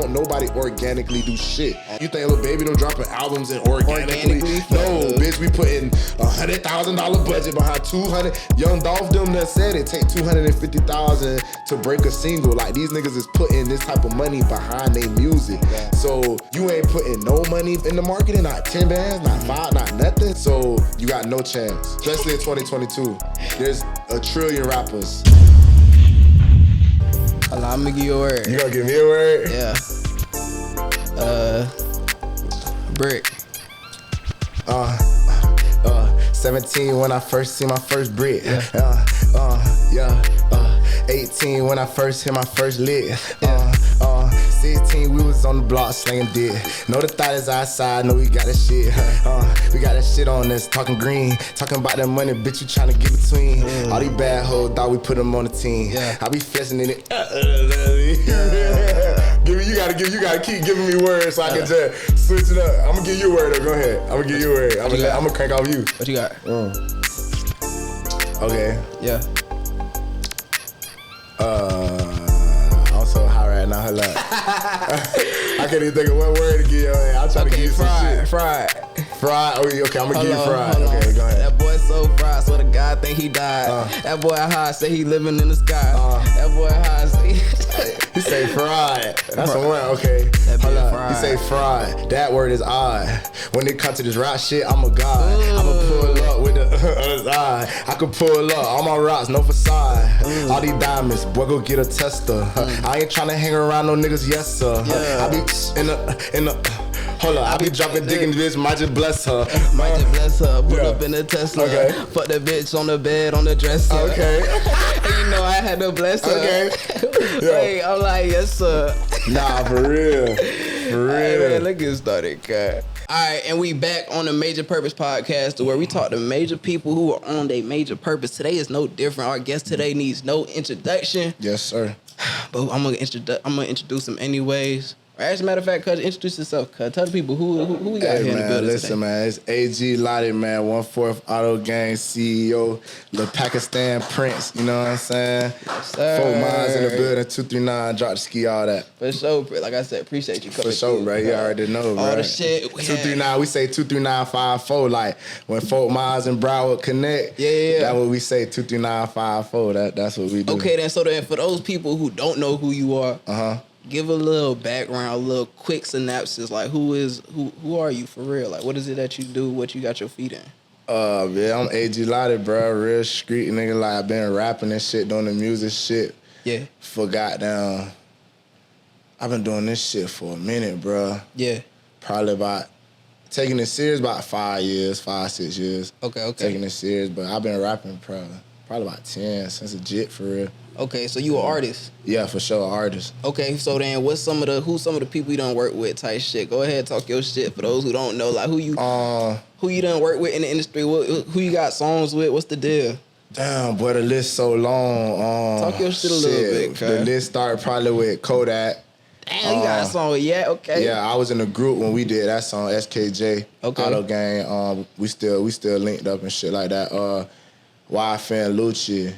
don't nobody organically do shit. You think Lil Baby don't dropping albums and organically? No, bitch, we putting $100,000 budget behind 200. Young Dolph them that said it take 250,000 to break a single. Like these niggas is putting this type of money behind their music. Yeah. So you ain't putting no money in the marketing, not 10 bands, not 5, not nothing. So you got no chance, especially in 2022. There's a trillion rappers. Hold on, I'm gonna give you a word. You gonna give me a word? Yeah. Brick. 17 when I first see my first brick. 18 when I first hit my first lick. 16 we was on the block slinging dick. Know the thought is outside, know we got that shit. We got that shit on us, talking green, talking about that money, bitch you tryna get between. All these bad hoes thought we put them on the team. I be flexing in it. You gotta keep giving me words so I can just switch it up. I'm gonna give you a word though, go ahead. I'm gonna give you a word. I'm gonna crank off you. What you got? Okay. Yeah. I'm so high right now, hold up. I can't even think of one word to give you. I'll try to give you some shit. Fried. Fried? Okay, I'm gonna give you fried. Okay, go ahead. That boy so fried, swear to God, think he died. That boy high, say he living in the sky. That boy high, say he say fried. That's the one, okay. Hold up. He say fried. That word is odd. When it comes to this rap shit, I'm a god. I'ma pull up with the other side. I can pull up, all my rocks, no facade. All these diamonds, boy, go get a tester. I ain't tryna hang around no niggas, yes sir. I be in the hold up, I be dropping dick in this bitch, might just bless her. Might just bless her, put up in the Tesla. Okay. Fuck the bitch on the bed, on the dresser. Okay. And you know I had to bless her. Okay. Wait, I'm like, yes sir. Nah, for real. For real. Hey, man, let's get started, cut. Alright, and we back on the Major Purpose Podcast where we talk to major people who are on their major purpose. Today is no different. Our guest today needs no introduction. Yes, sir. But I'm gonna introduce him anyways. As a matter of fact, cuz introduce yourself, cuz. Tell the people who we got here in the building listen, today. Man, it's AG Lotti, man, 1/4 Auto Gang CEO, the Pakistan Prince, you know what I'm saying? Yes, sir. 4 miles in the building, 239, drop the ski, all that. For sure, like I said, appreciate you coming. For sure, bro. You already know, bro. All the shit. 239, we say 23954, like when 4 miles and Broward connect. Yeah. That's what we say, 23954. That's what we do. Okay, then. So then, for those people who don't know who you are, give a little background, a little quick synopsis. Like, who are you for real? Like, what is it that you do? What you got your feet in? Yeah, I'm AG Lotti, bro. Real street nigga. Like, I've been rapping and shit, doing the music shit. Yeah. For goddamn, I've been doing this shit for a minute, bro. Yeah. Probably about taking it serious about 5 6 years. Okay. Taking it serious, but I've been rapping probably about 10 since a jit for real. Okay, so you an artist? Yeah, for sure, artist. Okay, so then who's some of the people you done work with type shit? Go ahead, talk your shit for those who don't know. Like who you done work with in the industry? Who you got songs with? What's the deal? Damn, boy, the list so long. Talk your shit a little bit, cuz. The list started probably with Kodak. Damn, you got a song with okay. Yeah, I was in the group when we did that song, SKJ, okay. Auto Gang. We still linked up and shit like that. YFN Lucci.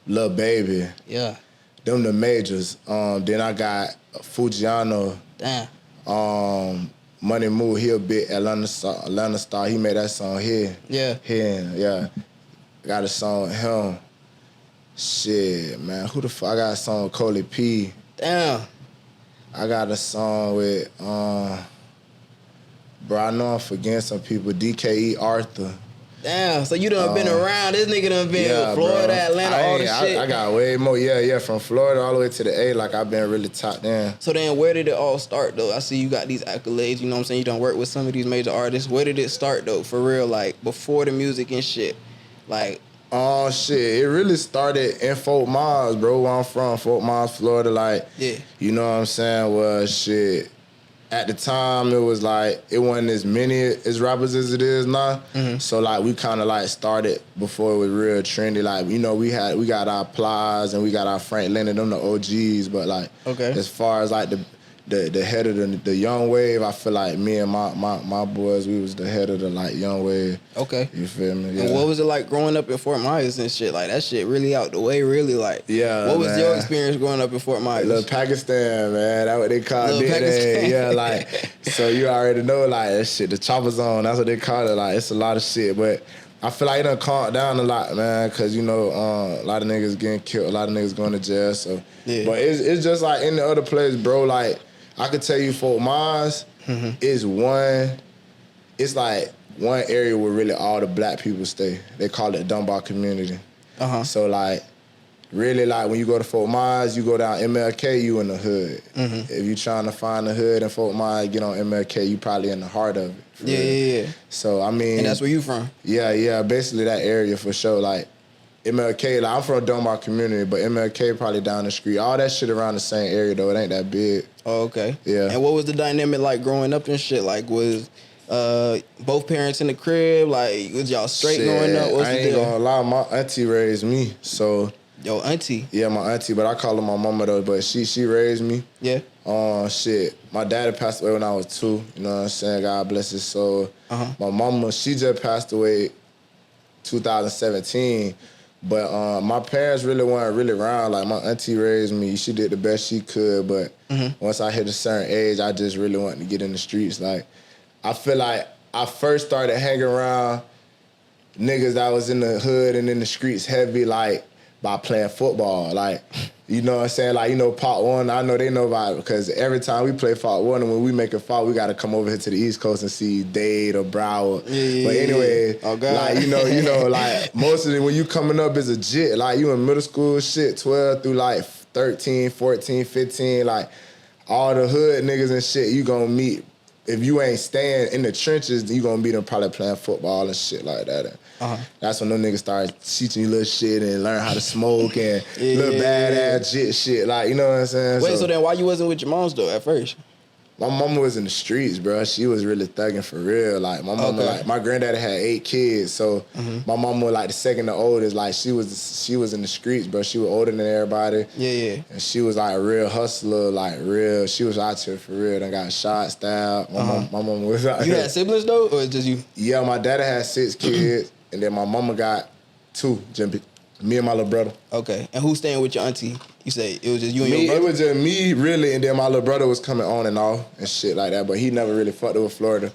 Lil Baby. Yeah. Them the majors. Then I got Fujiano. Damn. Money Move, he a bit Atlanta Star. He made that song here. Yeah. Yeah. Got a song with him. Shit, man. Who the fuck? I got a song with Coley P. Damn. I got a song with, bro, I know I'm forgetting some people. DKE Arthur. Damn, so you done been around. This nigga done been Florida, bro. Atlanta, all the shit. I got way more. Yeah, from Florida all the way to the A. Like, I've been really top down. So then where did it all start, though? I see you got these accolades, you know what I'm saying? You done work with some of these major artists. Where did it start, though, for real? Like, before the music and shit? Like... Oh, shit. It really started in Fort Myers, bro, where I'm from. Fort Myers, Florida. Like, yeah. You know what I'm saying? Well, shit. At the time, it was like, it wasn't as many as rappers as it is now. Mm-hmm. So, like, we kind of, like, started before it was real trendy. Like, you know, we got our Plies and we got our Frank Leonard, them the OGs. But, like, as far as, like, the head of the young wave. I feel like me and my boys, we was the head of the like young wave. Okay. You feel me? Yeah. And what was it like growing up in Fort Myers and shit? Like that shit really out the way, really like. Yeah. What was man. your experience growing up in Fort Myers? Little Pakistan, man. That's what they call it. Pakistan. Yeah, like so you already know like that shit, the chopper zone, that's what they call it. Like it's a lot of shit. But I feel like it done calmed down a lot, man, cause you know, a lot of niggas getting killed, a lot of niggas going to jail. So yeah. But it's just like in the other place, bro, like I could tell you Fort Myers is it's like one area where really all the black people stay. They call it Dunbar community. So like really like when you go to Fort Myers, you go down MLK, you in the hood. If you trying to find the hood in Fort Myers, get on MLK, you probably in the heart of it. Yeah. So I mean, and that's where you from? Yeah, basically that area for sure. Like MLK, like I'm from Dunbar community, but MLK probably down the street. All that shit around the same area though. It ain't that big. Oh, okay. Yeah. And what was the dynamic like growing up and shit? Like was both parents in the crib? Like was y'all straight growing up? What's I the ain't deal? gonna lie, my auntie raised me. So Yo, auntie? yeah, my auntie, but I call her my mama though. But she raised me. Yeah. Shit. My daddy passed away when I was 2. You know what I'm saying? God bless his soul. My mama, she just passed away 2017. But my parents really weren't really around. Like my auntie raised me. She did the best she could. But once I hit a certain age, I just really wanted to get in the streets. Like I feel like I first started hanging around niggas that was in the hood and in the streets heavy, like by playing football. Like, you know what I'm saying? Like, you know, Part 1, I know they know about it because every time we play Part 1 and when we make a fault, we got to come over here to the East Coast and see Dade or Broward. But anyway, like, you know, like most of it, when you coming up as a jit, like you in middle school shit, 12 through like 13, 14, 15, like all the hood niggas and shit, you gonna meet. If you ain't staying in the trenches, then you gonna be them probably playing football and shit like that. And that's when them niggas start teaching you little shit and learn how to smoke and little badass shit. Like, you know what I'm saying? Wait, so then why you wasn't with your moms though at first? My mama was in the streets, bro. She was really thugging for real. Like my mama, like my granddaddy had 8 kids, so my mama was like the second to oldest. Like she was in the streets, bro. She was older than everybody. Yeah. And she was like a real hustler, like real. She was out here for real. Done got shot, stabbed. My mama was out You here. had siblings though, or just you? Yeah, my daddy had 6 kids, and then my mama got 2. Me and my little brother. Okay. And who's staying with your auntie? You say it was just you and your brother? It was just me, really, and then my little brother was coming on and off and shit like that, but he never really fucked with Florida.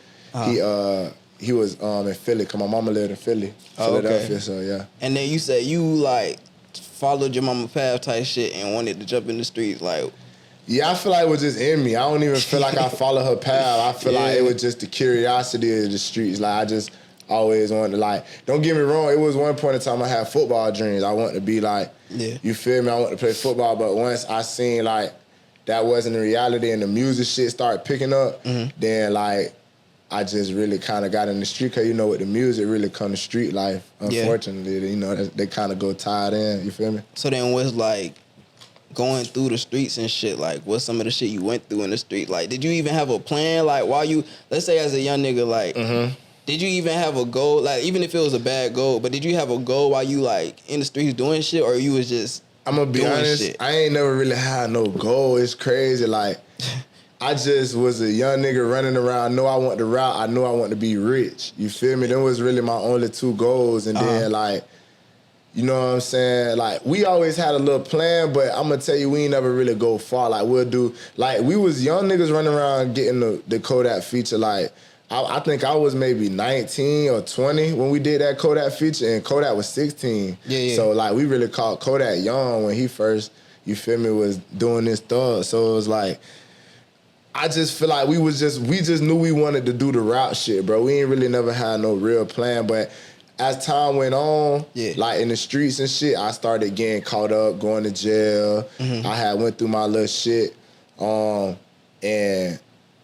He was in Philly, because my mama lived in Philly, Philadelphia, so yeah. And then you said you, like, followed your mama path type shit and wanted to jump in the streets, like... Yeah, I feel like it was just in me. I don't even feel like I followed her path. I feel like it was just the curiosity of the streets. Like, I just... always wanted to, like, don't get me wrong, it was one point in time I had football dreams. I wanted to be like, you feel me? I wanted to play football, but once I seen, like, that wasn't the reality and the music shit started picking up, then, like, I just really kind of got in the street, because, you know, with the music really come to street life, unfortunately. You know, they kind of go tied in, you feel me? So then what's, like, going through the streets and shit, like, what's some of the shit you went through in the street? Like, did you even have a plan? Like, while you, let's say as a young nigga, like... Did you even have a goal? Like, even if it was a bad goal, but did you have a goal while you, like, in the streets doing shit, or you was just I'm gonna be honest, shit? I ain't never really had no goal. It's crazy. Like, I just was a young nigga running around. I know I want to rap. I know I want to be rich. You feel me? Them was really my only 2 goals. And then, like, you know what I'm saying? Like, we always had a little plan, but I'm gonna tell you, we ain't never really go far. Like, we'll do, like, we was young niggas running around getting the Kodak feature, like, I think I was maybe 19 or 20 when we did that Kodak feature, and Kodak was 16. So, like, we really caught Kodak young when he first, you feel me, was doing this stuff. So, it was like, I just feel like we just knew we wanted to do the rap shit, bro. We ain't really never had no real plan, but as time went on, like, in the streets and shit, I started getting caught up, going to jail. I had went through my little shit, and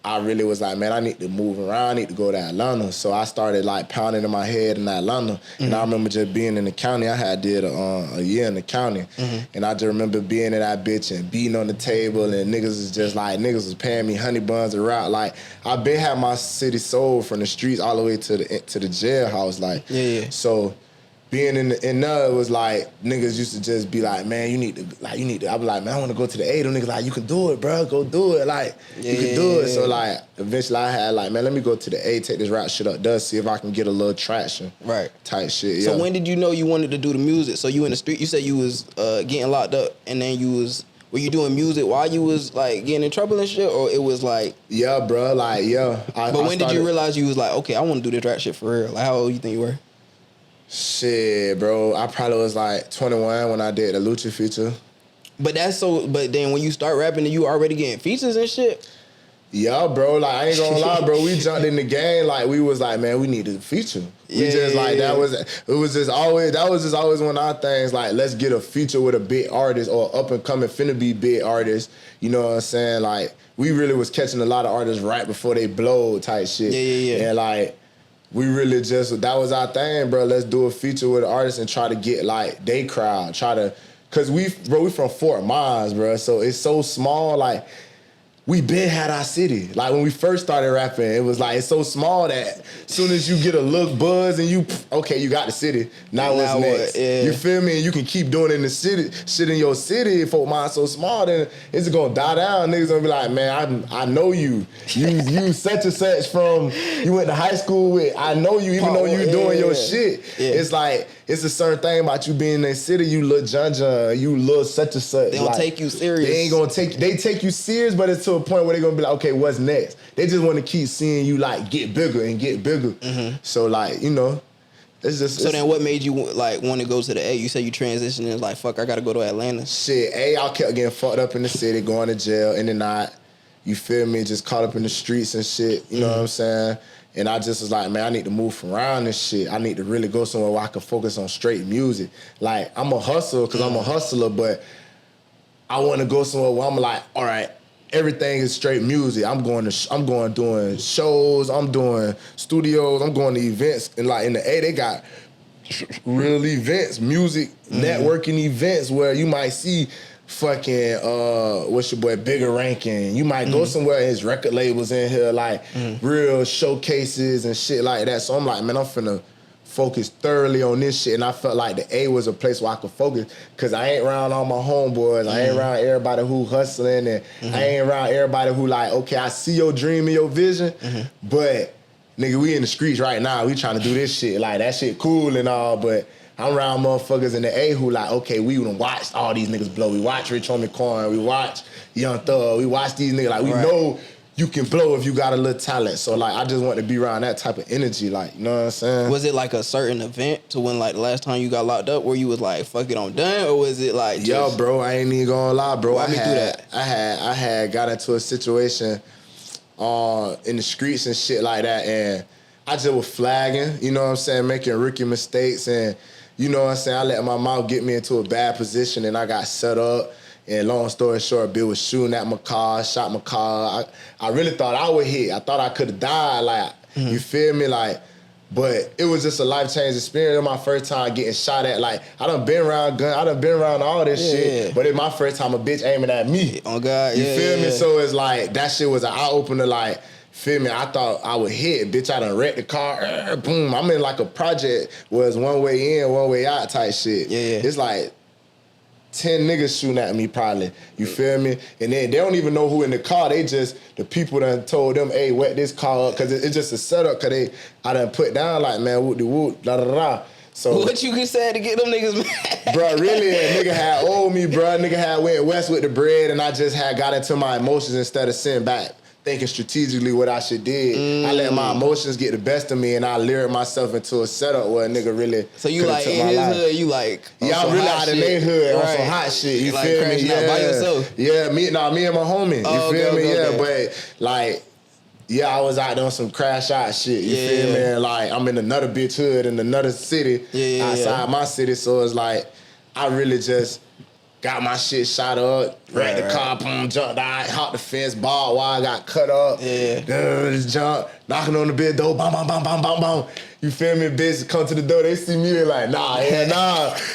I really was like, man, I need to move around. I need to go to Atlanta. So I started, like, pounding in my head in Atlanta. And I remember just being in the county. I had did a year in the county. And I just remember being in that bitch and beating on the table, and niggas was just like, niggas was paying me honey buns a route. Like, I been had my city sold from the streets all the way to the jailhouse. Like, so being in there, it was like niggas used to just be like, man, you need to. I be like, man, I want to go to the A. Them niggas like, you can do it, bro. Go do it. Like, you can do it. So like, eventually I had like, man, let me go to the A, take this rap shit up, see if I can get a little traction. Right. Type shit. Yeah. So when did you know you wanted to do the music? So you in the street? You said you was getting locked up, and then were you doing music while you was like getting in trouble and shit, or it was like? Yeah, bro. Like, yeah. But when did you realize you was like, okay, I want to do this rap shit for real? Like, how old you think you were? Shit, bro. I probably was like 21 when I did the Lotti feature. But but then when you start rapping, you already getting features and shit? Yeah, bro. Like, I ain't gonna lie, bro. We jumped in the game. Like, we was like, man, we need to feature. That was just always one of our things. Like, let's get a feature with a big artist or up and coming finna be big artist. You know what I'm saying? Like, we really was catching a lot of artists right before they blow type shit. Yeah. And like, we really that was our thing, bro. Let's do a feature with an artist and try to get like they crowd. Cause we from Fort Myers, bro. So it's so small, like, we been had our city. Like, when we first started rapping, it was like, it's so small that as soon as you get a look buzz and you got the city. Now what's next? Yeah. You feel me? And you can keep doing it in the city, shit in your city. Fort Myers so small, then it's gonna die down. Niggas gonna be like, man, I know you. You such and such from, you went to high school with, I know you, even though you doing your shit. Yeah. It's like, it's a certain thing about you being in the city, you look John, you look such and such. They don't take you serious. They ain't gonna they take you serious, but it's to a point where they're gonna be like, okay, what's next? They just wanna keep seeing you like get bigger and get bigger. Mm-hmm. So like, you know, it's just. So then what made you like want to go to the A? You said you transitioned and like, fuck, I gotta go to Atlanta. Shit, I kept getting fucked up in the city, going to jail, and then you feel me, just caught up in the streets and shit, you know what I'm saying? And I just was like, man, I need to move around this shit. I need to really go somewhere where I can focus on straight music. Like, I'm a hustler because I'm a hustler, but I want to go somewhere where I'm like, all right, everything is straight music. I'm going doing shows, I'm doing studios, I'm going to events. And like in the A, they got real events, music, networking events where you might see fucking what's your boy Bigger Rankin. You might go somewhere and his record labels in here, like real showcases and shit like that. So I'm like, man, I'm finna focus thoroughly on this shit. And I felt like the A was a place where I could focus, cause I ain't around all my homeboys. I ain't around everybody who hustling, and I ain't around everybody who like, okay, I see your dream and your vision, but nigga, we in the streets right now. We trying to do this shit. Like, that shit cool and all, but I'm around motherfuckers in the A who like, okay, we done watched all these niggas blow. We watch Rich Homie Corn. We watch Young Thug. We watch these niggas. Like, we know you can blow if you got a little talent. So, like, I just want to be around that type of energy. Like, you know what I'm saying? Was it like a certain event to when, like, the last time you got locked up where you was like, fuck it, I'm done? Or was it like, yo, bro, I ain't even gonna lie, bro. Walk me through that. I had got into a situation in the streets and shit like that, and I just was flagging, you know what I'm saying, making rookie mistakes, and you know what I'm saying, I let my mouth get me into a bad position, and I got set up. And long story short, Bill was shooting at my car, shot my car. I really thought I would hit. I thought I could have died. Like, you feel me? Like, but it was just a life-changing experience. It was my first time getting shot at. Like, I done been around guns. I done been around all this shit. But it's my first time a bitch aiming at me. Oh, God. You feel me? So it's like, that shit was an eye-opener. Like, feel me? I thought I would hit. Bitch, I done wrecked the car. Boom. I'm in like a project where it's one way in, one way out type shit. It's like 10 niggas shooting at me probably. You feel me? And then they don't even know who in the car. They just, the people done told them, hey, wet this car up. Cause it's just a setup. Cause I done put down like, man, whoop-de-whoop, da-da-da. So what you can say to get them niggas mad? Bro, really, a nigga had owed me, bro. Nigga had went west with the bread, and I just had got into my emotions instead of sitting back thinking strategically what I should did. I let my emotions get the best of me, and I lured myself into a setup where a nigga really. So you like in his hood, you like I'm really out in their hood on some hot shit. You like feel me? Yeah, by yourself. Yeah, me and my homie. You feel me? Okay. But like. Yeah, I was out there on some crash out shit. You feel me? And like, I'm in another bitch hood in another city outside my city. So it's like, I really just got my shit shot up, wrecked the car, boom, jumped out, hopped the fence, barbed wire, got cut up. Just jump, knocking on the bed door, bam, bam, bam, bam, bam, bam. You feel me? Bitch come to the door, they see me, they like, nah.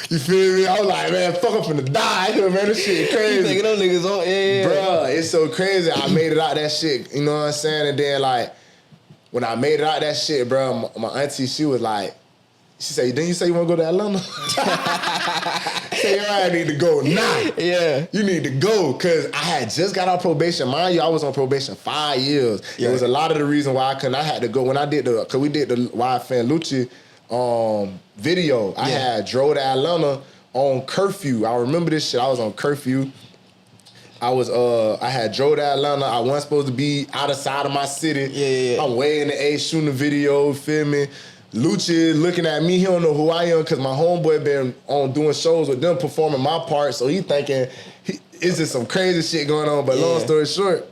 You feel me? I was like, man, fuck, I'm finna die here, man. This shit crazy. You thinking them niggas on? Bruh, it's so crazy. I made it out that shit, you know what I'm saying? And then, like, when I made it out that shit, bro, my auntie, she was like, She said, didn't you say you want to go to Atlanta? Say, yo, I need to go now. Yeah. You need to go, because I had just got on probation. Mind you, I was on probation 5 years. Yeah. It was a lot of the reason why I couldn't. I had to go. When I did because we did the Wild Fan Lotti video, I had drove to Atlanta on curfew. I remember this shit. I was on curfew. I had drove to Atlanta. I wasn't supposed to be out of side of my city. Yeah. I'm way in the A shooting a video, feel me? Lucci looking at me, he don't know who I am because my homeboy been on doing shows with them performing my part, so he thinking it's just some crazy shit going on. But long story short,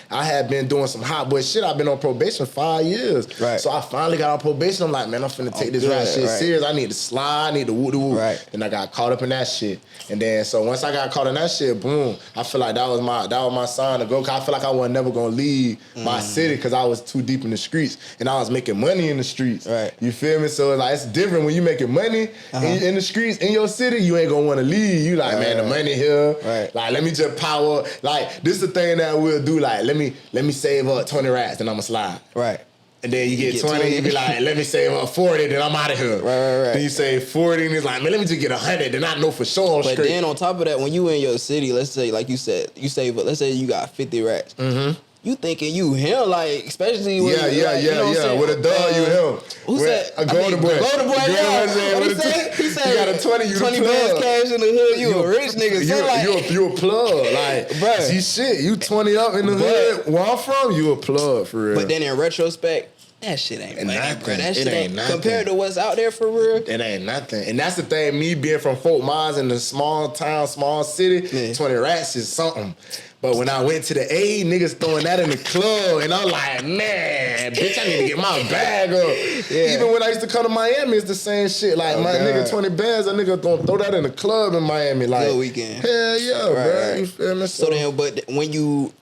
I had been doing some hot boy shit. I've been on probation 5 years. Right. So I finally got on probation. I'm like, man, I'm finna take this rap shit serious. I need to slide. I need to woo-de-woo. Right. And I got caught up in that shit. And then, so once I got caught in that shit, boom, I feel like that was my sign to go. Cause I feel like I was never gonna leave my city because I was too deep in the streets. And I was making money in the streets. Right. You feel me? So it's like, it's different when you making money in the streets, in your city, you ain't gonna wanna leave. You like, man, the money here. Right. Like, let me just power. Like, this is the thing that we'll do. Like, let me save up 20 rats, then I'ma slide. Right. And then you get 20, you be like, let me save up 40, then I'm out of here. Right. Then you save 40, and it's like, man, let me just get 100, then I know for sure I'm straight. But then on top of that, when you in your city, let's say, like you said, you save up, let's say you got 50 rats. Mm-hmm. You thinking you him, like, especially when with a dog, you him. Who said? A golden boy. Golden boy, yeah. What he say? He said, you got a 20, you 20 the plug. bands cash in the hood, you a rich nigga. You a plug. Like, bruh. See shit, you 20 up in the hood. Where I'm from, you a plug, for real. But then in retrospect, that shit ain't nothing, bro. That shit ain't nothing. Compared to what's out there for real. It ain't nothing. And that's the thing, me being from Fort Myers in the small town, small city, 20 rats is something. But when I went to the A, niggas throwing that in the club, and I'm like, man, bitch, I need to get my bag up. Yeah. Even when I used to come to Miami, it's the same shit. Like, my nigga 20 bands, a nigga don't throw that in the club in Miami. Like, good weekend. Hell yeah, bro. You feel me? So then, but when you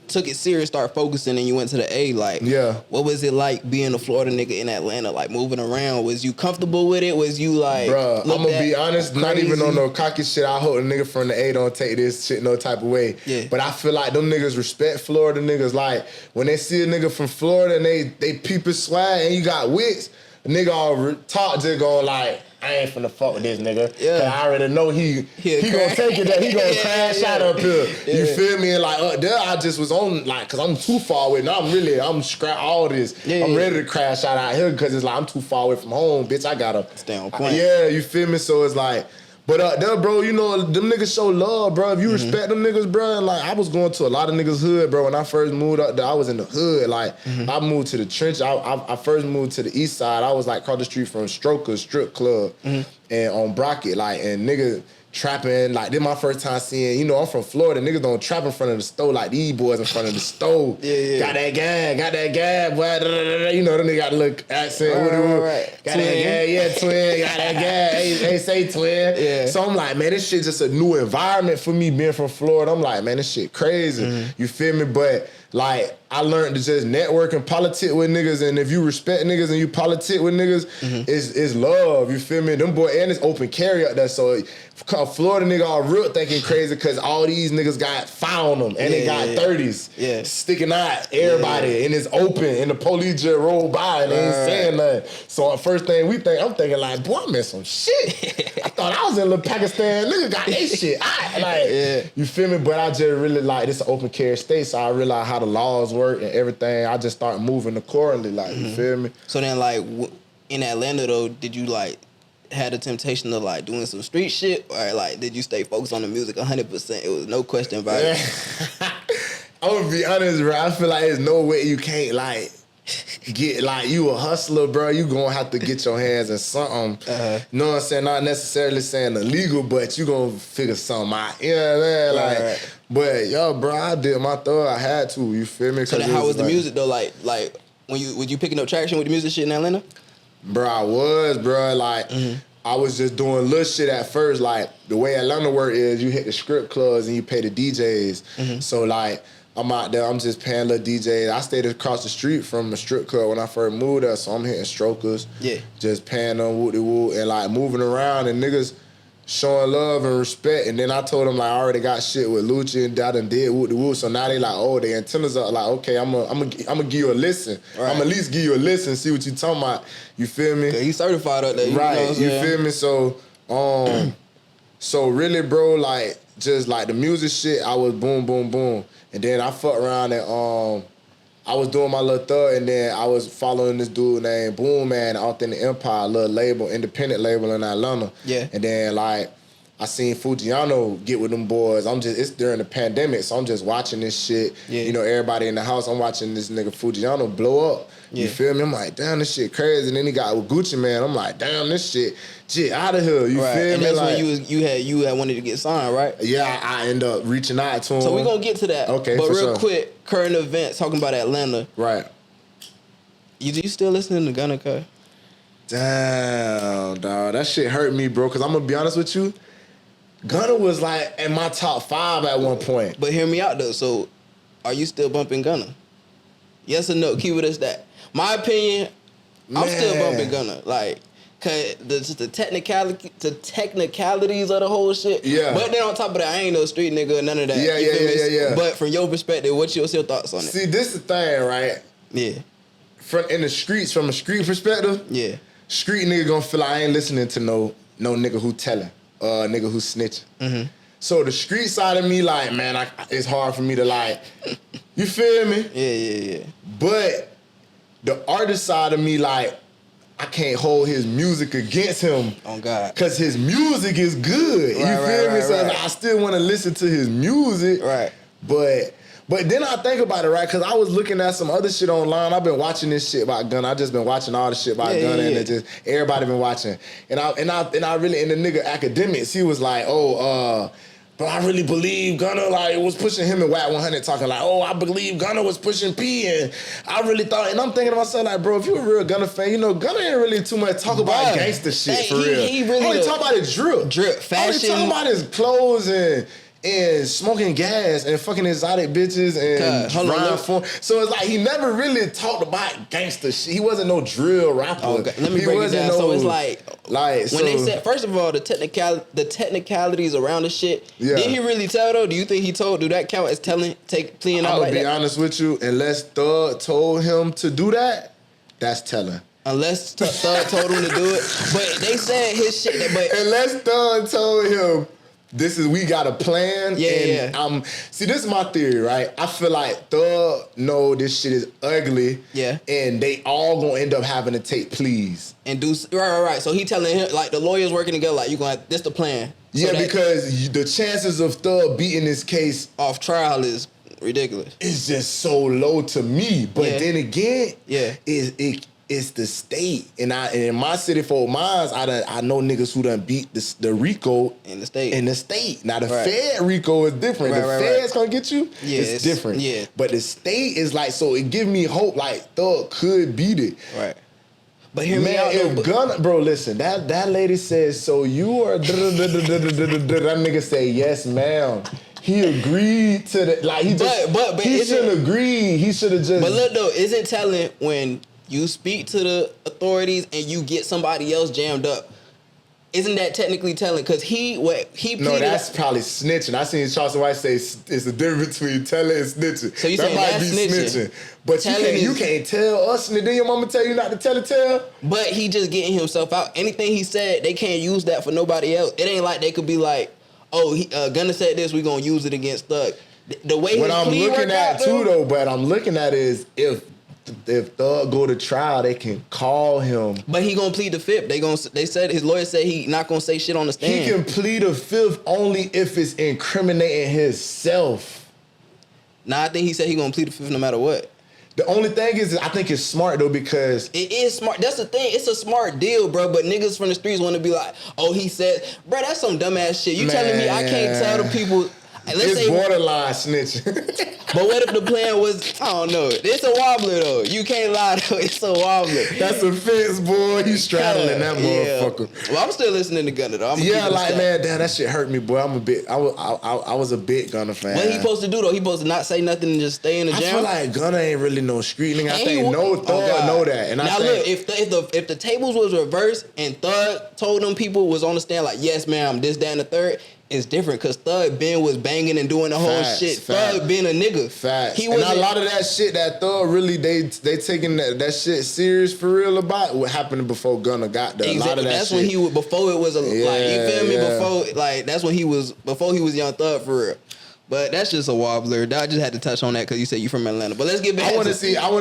took it serious, start focusing, and you went to the A, like, what was it like being a Florida nigga in Atlanta, like moving around? Was you comfortable with it? Was you like, bruh, I'm gonna be honest, not even on no cocky shit. I hope a nigga from the A don't take this shit no type of way. Yeah. But I feel like them niggas respect Florida niggas. Like, when they see a nigga from Florida and they peep his swag and you got wits, a nigga all talk just going like, I ain't finna fuck with this nigga. Yeah. Cause I already know he gonna take it that he gonna crash out up here. Yeah. You feel me? And like there I just was on like, cause I'm too far away. Now I'm scrap all this. Yeah, I'm ready to crash out here cause it's like I'm too far away from home, bitch. I gotta stay on point. Yeah, you feel me? So it's like, but there, bro, you know, them niggas show love, bro. If you respect them niggas, bro, and like I was going to a lot of niggas' hood, bro. When I first moved up there, I was in the hood. Like I moved to the trench. I first moved to the east side. I was like across the street from Stroker's strip club and on Brockett, like, and niggas trapping, like, this my first time seeing, you know, I'm from Florida, niggas don't trap in front of the stove like these boys in front of the stove. Got that gas, boy, you know, them niggas got a little accent. Got twin. That gas, twin, got that gas, hey, say twin. Yeah. So I'm like, man, this shit just a new environment for me being from Florida. I'm like, man, this shit crazy. You feel me? But like, I learned to just network and politic with niggas, and if you respect niggas and you politic with niggas, it's love, you feel me? Them boy, and it's open carry up there, so a Florida nigga all real thinking crazy because all these niggas got found them, and they got 30s sticking out everybody, and it's open, and the police just roll by and they ain't saying nothing. So first thing I'm thinking like, boy, I'm in some shit. I thought I was in a little Pakistan, nigga got this shit. You feel me? But I just really like, this an open carry state, so I realized how the laws work and everything. I just start moving accordingly, like, you feel me? So then, like, in Atlanta though, did you like had a temptation of like doing some street shit, or like did you stay focused on the music 100%? It was no question about it. I'm gonna be honest, bro. I feel like there's no way you can't like get, like, you a hustler, bro. You gonna have to get your hands in something. You know what I'm saying? Not necessarily saying illegal, but you gonna figure something out. You know what I mean? Like, but yo, bro, I did my thug. I had to. You feel me? So then, how was the music though? Like when you picking up traction with the music shit in Atlanta? Bro, I was, bro. Like, I was just doing little shit at first. Like, the way Atlanta work is you hit the strip clubs and you pay the DJs. So, like, I'm out there, I'm just paying little DJs. I stayed across the street from a strip club when I first moved there, so I'm hitting strokers. Yeah. Just paying them woo-de-woo and, like, moving around, and niggas showing love and respect. And then I told them like I already got shit with Lucci and I done did whoop the whoop. So now they like, oh, the antennas are like, okay, I'm gonna give you a listen. Right. I'm at least give you a listen, see what you talking about. You feel me? He certified up there. Right. You feel me? So so really, bro, like just like the music shit, I was boom, boom, boom. And then I fucked around and I was doing my little thug, and then I was following this dude named Boom Man out in the Empire, little label, independent label in Atlanta. Yeah. And then like I seen Fujiano get with them boys. It's during the pandemic, so I'm just watching this shit. Yeah. You know, everybody in the house, I'm watching this nigga Fujiano blow up. Yeah. You feel me? I'm like, damn, this shit crazy. And then he got with Gucci Man. I'm like, damn, this shit out of here. You feel and me? that's like, when you had wanted to get signed, right? yeah, I end up reaching out to him. So we're gonna get to that. Okay, but for real sure. quick, current events, talking about Atlanta. Right. You still listening to Gunna, cuz? Damn, dog. That shit hurt me, bro. Cause I'm gonna be honest with you. Gunna was like in my top 5 at one point. But hear me out though. So, are you still bumping Gunna? Yes or no? Keep it as that. My opinion, I'm still bumping Gunna. Like, cause the technicalities of the whole shit. Yeah. But then on top of that, I ain't no street nigga, none of that. Yeah, You feel me? yeah. But from your perspective, what's your thoughts on it? See, this is the thing, right? Yeah. From a street perspective, Yeah. street nigga gonna feel like I ain't listening to no nigga who telling, nigga who snitching. Mm-hmm. So the street side of me, like, man, it's hard for me to like, you feel me? Yeah. But the artist side of me, like, I can't hold his music against him. Oh God. Cause his music is good. You feel me? So I still want to listen to his music. Right. But then I think about it, right? Because I was looking at some other shit online. I've been watching this shit about Gunna. I just been watching all the shit about Gunna, and it just everybody been watching. And I really, and the nigga academics, he was like, but I really believe Gunna like was pushing him and Wack 100 talking like, I believe Gunna was pushing P, and I really thought, and I'm thinking to myself like, bro, if you a real Gunna fan, you know Gunna ain't really too much talk about gangster shit for real. He really only talk about his drip, fashion. Only talk about his clothes and smoking gas and fucking exotic bitches and rhyme form. So it's like he never really talked about gangster shit. He wasn't no drill rapper. Okay. Let me break it down. So it's like when they said, first of all, the technicalities around the shit. Yeah. Did he really tell though? Do you think he told? Do that count as pleading out like that? I'll be honest with you. Unless Thug told him to do that, that's telling. Unless Thug told him to do it, but they said his shit. But unless Thug told him. We got a plan. Yeah. See, this is my theory, right? I feel like Thug know this shit is ugly. Yeah. And they all gonna end up having to take pleas. And do right. So he telling him like the lawyers working together, like you gonna this the plan. Yeah, because the chances of Thug beating this case off trial is ridiculous. It's just so low to me. But then again, it's the state, and in my city for mines, I know niggas who done beat the RICO in the state. Now the Fed RICO is different. The Fed's gonna get you. Yeah, it's different. Yeah, but the state is like, so it give me hope. Like Thug could beat it. Right. But hear me out. If Gunna, bro, listen. That lady says, so you are. That nigga say yes, ma'am. He agreed to the like. He just. But he shouldn't agree. He should have just. But look though, isn't telling when you speak to the authorities and you get somebody else jammed up. Isn't that technically telling? Because he pleaded. No, that's probably snitching. I seen Charleston White say it's the difference between telling and snitching. So you saying that's snitching. But you can't tell us, and then your mama tell you not to tell. But he just getting himself out. Anything he said, they can't use that for nobody else. It ain't like they could be like, Gunna said this, we gonna use it against Thug. The way what I'm looking at too, though, but I'm looking at is if Thug go to trial, they can call him. But he gonna plead the fifth. They said his lawyer said he not gonna say shit on the stand. He can plead the fifth only if it's incriminating himself. Nah, I think he said he gonna plead the fifth no matter what. The only thing is, I think it's smart though, because it is smart. That's the thing. It's a smart deal, bro. But niggas from the streets want to be like, he said, bro, that's some dumbass shit. You telling me I can't tell the people? It's borderline snitching. But what if the plan was, I don't know, it's a wobbler though. You can't lie though, it's a wobbler. That's a fence, boy. You straddling that motherfucker. Well, I'm still listening to Gunna though. Man, damn, that shit hurt me, boy. I was a big Gunna fan. What he supposed to do though? He supposed to not say nothing and just stay in the jam? I feel like Gunna ain't really no street nigga. I think no Thug know that. And now look, if the tables was reversed and Thug told them people was on the stand like, yes, ma'am, this, that, and the third, it's different because Thug Ben was banging and doing the whole shit. Thug been a nigga. Facts. And a lot of that shit that Thug really they taking that shit serious for real about what happened before Gunna got there. Exactly. A lot of that that's shit. When he was before it was a like you feel me before like that's when he was before he was Young Thug for real. But that's just a wobbler. I just had to touch on that because you said you from Atlanta. But let's get back. I want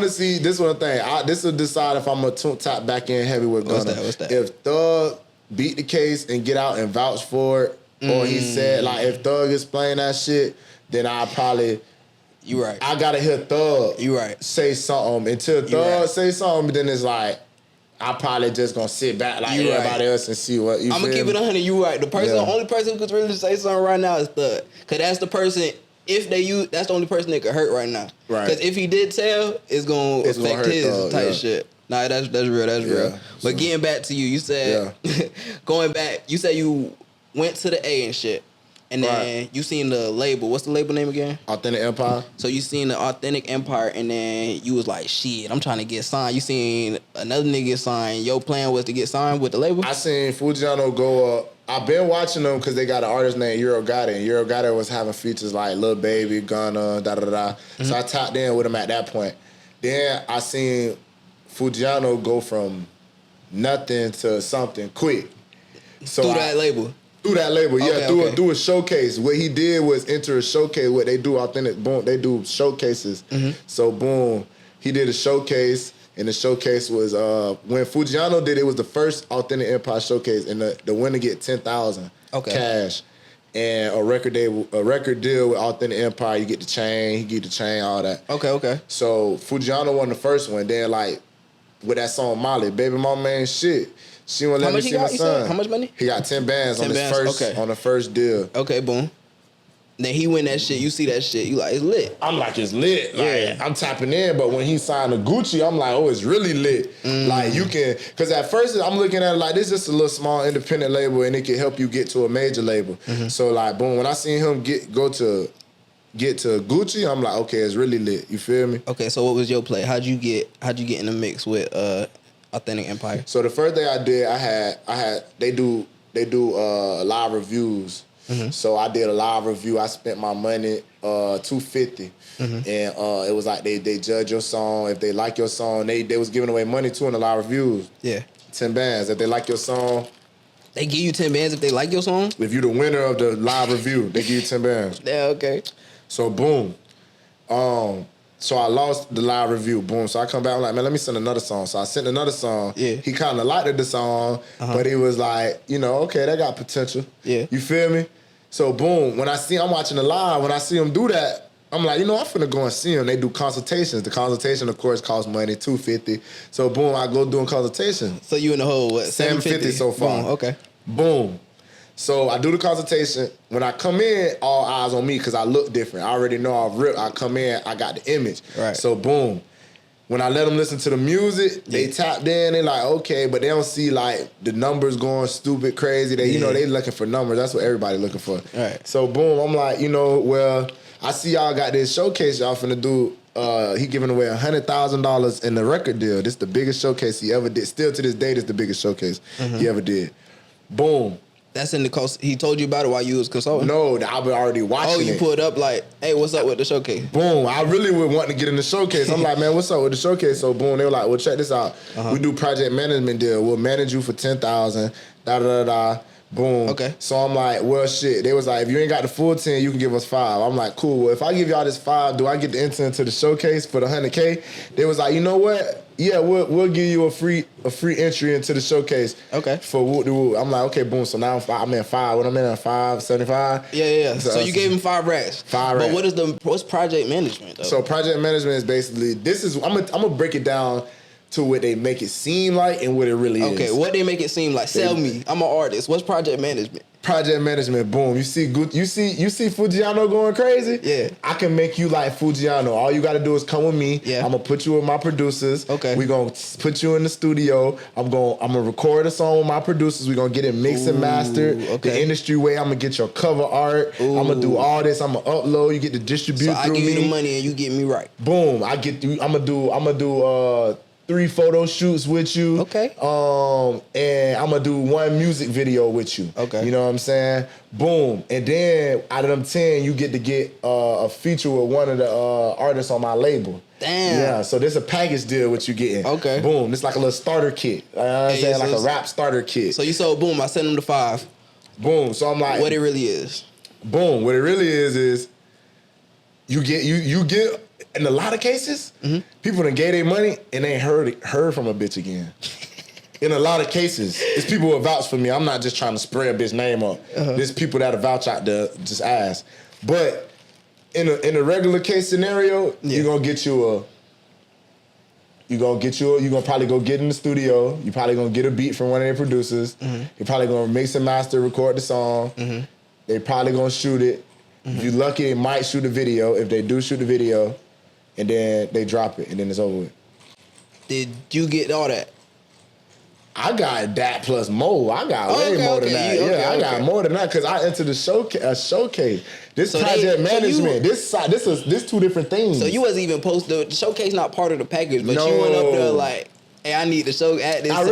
to see this one thing. This will decide if I'm gonna tap back in heavy with Gunna. What's that? If Thug beat the case and get out and vouch for it. Or he said, like, if Thug is playing that shit, then I probably... You right. I gotta hear Thug say something. Until Thug say something, then it's like, I probably just gonna sit back like everybody else and see what you I'm gonna keep it 100, you right. The only person who could really say something right now is Thug. Cause that's the person, that's the only person that could hurt right now. Right. Cause if he did tell, it's gonna affect his Thug, type shit. Nah, that's real. But getting back to you, you said, going back, you said you... went to the A and shit. And then you seen the label. What's the label name again? Authentic Empire. So you seen the Authentic Empire and then you was like, shit, I'm trying to get signed. You seen another nigga get signed. Your plan was to get signed with the label? I seen Fujiano go up. I've been watching them because they got an artist named Euro Gotti. And Euro Gotti was having features like Lil Baby, Gunna, da-da-da. So I tapped in with him at that point. Then I seen Fujiano go from nothing to something quick. So through that label? Through that label, through a showcase. What he did was enter a showcase. What they do, Authentic, boom, they do showcases. So boom, he did a showcase, and the showcase was when Fujiano did it was the first Authentic Empire showcase, and the winner get $10,000 cash, and a record deal with Authentic Empire. You get the chain, he get the chain, all that. Okay. So Fujiano won the first one. Then like with that song Molly, Baby Mama ain't shit. She won't let me see my son. How much money? He got 10 bands on the first deal. Okay, boom. Then he win that shit. You see that shit. You like, it's lit. I'm like, it's lit. Like, I'm tapping in. But when he signed to Gucci, I'm like, oh, it's really lit. Like, you can... Because at first, I'm looking at it like, this is just a little small independent label, and it can help you get to a major label. So, like, boom, when I seen him get to Gucci, I'm like, okay, it's really lit. You feel me? Okay, so what was your play? How'd you get in the mix with... Authentic Empire. So the first thing I did, I had they do live reviews. So I did a live review. I spent my money $250, and it was like they judge your song. If they like your song, they was giving away money too in the live reviews. 10 bands. If they like your song, they give you 10 bands if they like your song. If you're the winner of the live review, they give you 10 bands. Yeah, okay. So boom. So I lost the live review, boom. So I come back, I'm like, man, let me send another song. So I sent another song. He kind of liked the song, but he was like, okay, that got potential. You feel me? So boom, I'm watching the live, when I see him do that, I'm like, I'm finna go and see him. They do consultations. The consultation, of course, costs money, $250. So boom, I go doing consultation. So you in the hole, what, $750 so far. Boom, okay. Boom. So I do the consultation. When I come in, all eyes on me because I look different. I already know I've ripped. I come in, I got the image. Right. So boom. When I let them listen to the music, they tapped in. They like, okay, but they don't see like the numbers going stupid, crazy. They, they looking for numbers. That's what everybody looking for. Right. So boom, I'm like, well, I see y'all got this showcase y'all finna do. He giving away $100,000 in the record deal. This is the biggest showcase he ever did. Still to this day, this is the biggest showcase he ever did. Boom. That's in the he told you about it while you was consulting? No, I've been already watching it. Oh, you pulled up like, hey, what's up with the showcase? Boom. I really would want to get in the showcase. I'm like, man, what's up with the showcase? So boom, they were like, well, check this out. We do project management deal. We'll manage you for $10,000. Da-da-da-da. Boom. Okay. So I'm like, well, shit. They was like, if you ain't got the full 10, you can give us 5. I'm like, cool. Well, if I give y'all this 5, do I get to enter into the showcase for the $100K? They was like, you know what? Yeah, we'll give you a free entry into the showcase. Okay. For Woot de Woot. I'm like, okay, boom. So now I'm in 5. What I'm in at 575. Yeah. So you gave him 5 racks. 5 racks. But what's project management though? So project management is basically I'm gonna break it down to what they make it seem like and what it really is. Okay, what they make it seem like. Sell me. I'm an artist. What's project management? Project management, boom. You see Fujiano going crazy? Yeah. I can make you like Fujiano. All you gotta do is come with me. Yeah. I'm gonna put you with my producers. Okay. We gonna put you in the studio. I'm gonna record a song with my producers. We gonna get it mixed and mastered. Okay. The industry way. I'm gonna get your cover art. I'm gonna do all this. I'm gonna upload. You get to distribute So through me. I give you the money and you get me right. Boom. I'm gonna do 3 photo shoots with you. Okay. And I'm gonna do 1 music video with you. Okay. You know what I'm saying? Boom. And then out of them 10, you get to get a feature with one of the artists on my label. Damn. Yeah. So there's a package deal what you getting. Okay. Boom. It's like a little starter kit. You know what I'm saying? so Like a rap starter kit. So you sold Boom. I sent him to 5. Boom. So I'm like, What it really is. boom. What it really is you get in a lot of cases, people done gave their money and they ain't heard from a bitch again. In a lot of cases, it's people who vouch for me. I'm not just trying to spray a bitch name up. There's people that vouch out there just ask. But in a regular case scenario, you're gonna get you you're gonna probably go get in the studio. You're probably gonna get a beat from one of their producers. You're probably gonna mix and master, record the song. They probably gonna shoot it. If you're lucky, they might shoot a video. If they do shoot the video, and then they drop it, and then it's over with. Did you get all that? I got that plus more. I got way more than that. I got more than that because I entered the showcase. This So project management. This 2 different things. So you wasn't even posted. The showcase not part of the package, but you went up there like, hey, I need to show at this. I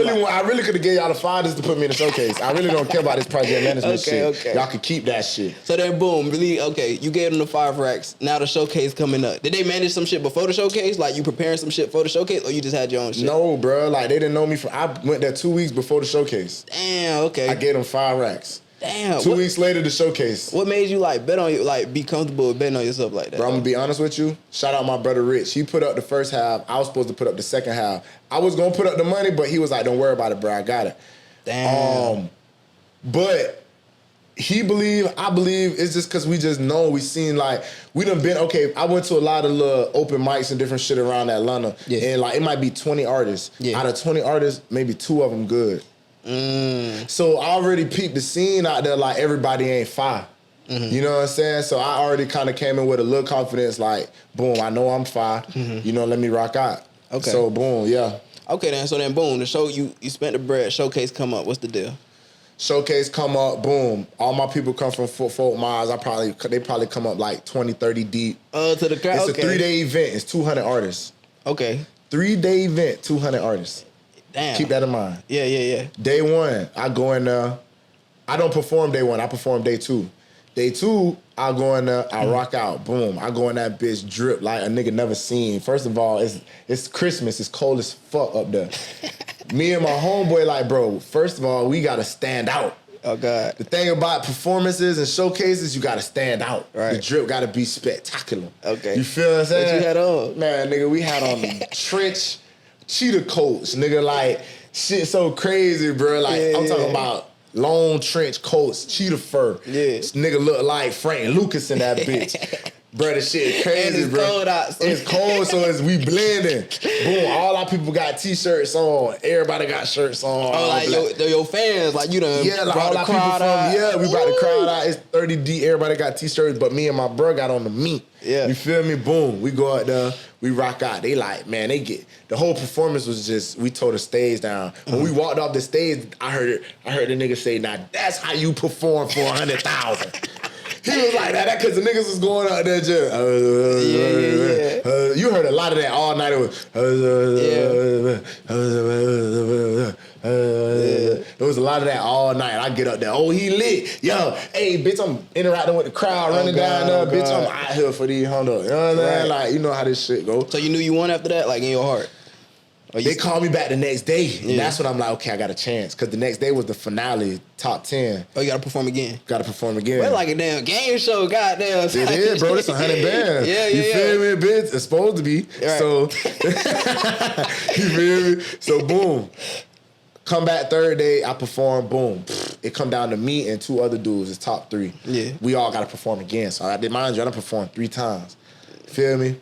really could have gave y'all the finders to put me in the showcase. I really don't care about this project management shit. Okay. Y'all can keep that shit. So then, boom, really, okay, you gave them the 5 racks. Now the showcase coming up. Did they manage some shit before the showcase? Like you preparing some shit for the showcase, or you just had your own shit? No, bro. Like they didn't know me I went there 2 weeks before the showcase. Damn. Okay. I gave them 5 racks. Damn. 2 weeks later, the showcase. What made you like bet on you, like be comfortable with betting on yourself like that? Bro, I'm gonna be honest with you. Shout out my brother Rich. He put up the first half. I was supposed to put up the second half. I was gonna put up the money, but he was like, "Don't worry about it, bro. I got it." Damn. But I believe it's just because we just know we seen like we done been okay. I went to a lot of little open mics and different shit around Atlanta, and like it might be 20 artists. Yeah. Out of 20 artists, maybe 2 of them good. So I already peeped the scene out there. Like everybody ain't fire. You know what I'm saying? So I already kind of came in with a little confidence. Like boom, I know I'm fire. You know, let me rock out. Okay. So boom, yeah. Okay then. So then, boom. The show you spent the bread. Showcase come up. What's the deal? Showcase come up, boom. All my people come from Fort Myers. They probably come up like 20, 30 deep. To the crowd. It's a 3-day event. It's 200 artists. Okay. 3-day event, 200 artists. Damn. Keep that in mind. Yeah. Day 1, I go in there. I don't perform day 1. I perform day 2. Day 2, I go in there. I rock out. Boom. I go in that bitch drip like a nigga never seen. First of all, it's Christmas. It's cold as fuck up there. Me and my homeboy like, bro, first of all, we got to stand out. Oh, God. The thing about performances and showcases, you got to stand out. Right. The drip got to be spectacular. Okay. You feel what I'm saying? What you had on? Man, nigga, we had on the trench cheetah coats, nigga, like, shit so crazy, bro. Like, I'm talking about long trench coats, cheetah fur. Yeah. This nigga look like Frank Lucas in that bitch. Bro, this shit crazy, And it's bro. cold out, so- It's cold, so we blending. Boom, all our people got t-shirts on. Everybody got shirts on. Oh, like your fans, like you done Yeah, like brought all the our people crowd out. we brought the crowd out. It's 30 deep. Everybody got t-shirts, but me and my bro got on the meat. Yeah. You feel me? Boom. We go out there, we rock out. They like, man, the whole performance was just, we tore the stage down. When we walked off the stage, I heard the nigga say, now that's how you perform for 100,000. He was like that because the niggas was going out there just. You heard a lot of that all night. It was. There was a lot of that all night. I get up there. Oh, he lit. Yo, hey, bitch, I'm interacting with the crowd, running down there. Bitch, I'm out here for these 100. You know what I'm saying? Like, you know how this shit go. So you knew you won after that, like in your heart. They called me back the next day. And that's when I'm like, okay, I got a chance. Because the next day was the finale, top 10. Oh, you got to perform again. Got to perform again. We're like a damn game show, goddamn. It is, bro. It's 100 bands. You feel me, bitch? It's supposed to be. Right. So, you feel me? So, boom. Come back third day, I perform, boom. It come down to me and 2 other dudes. It's top 3. Yeah. We all got to perform again. So, mind you, I done performed 3 times. Feel me?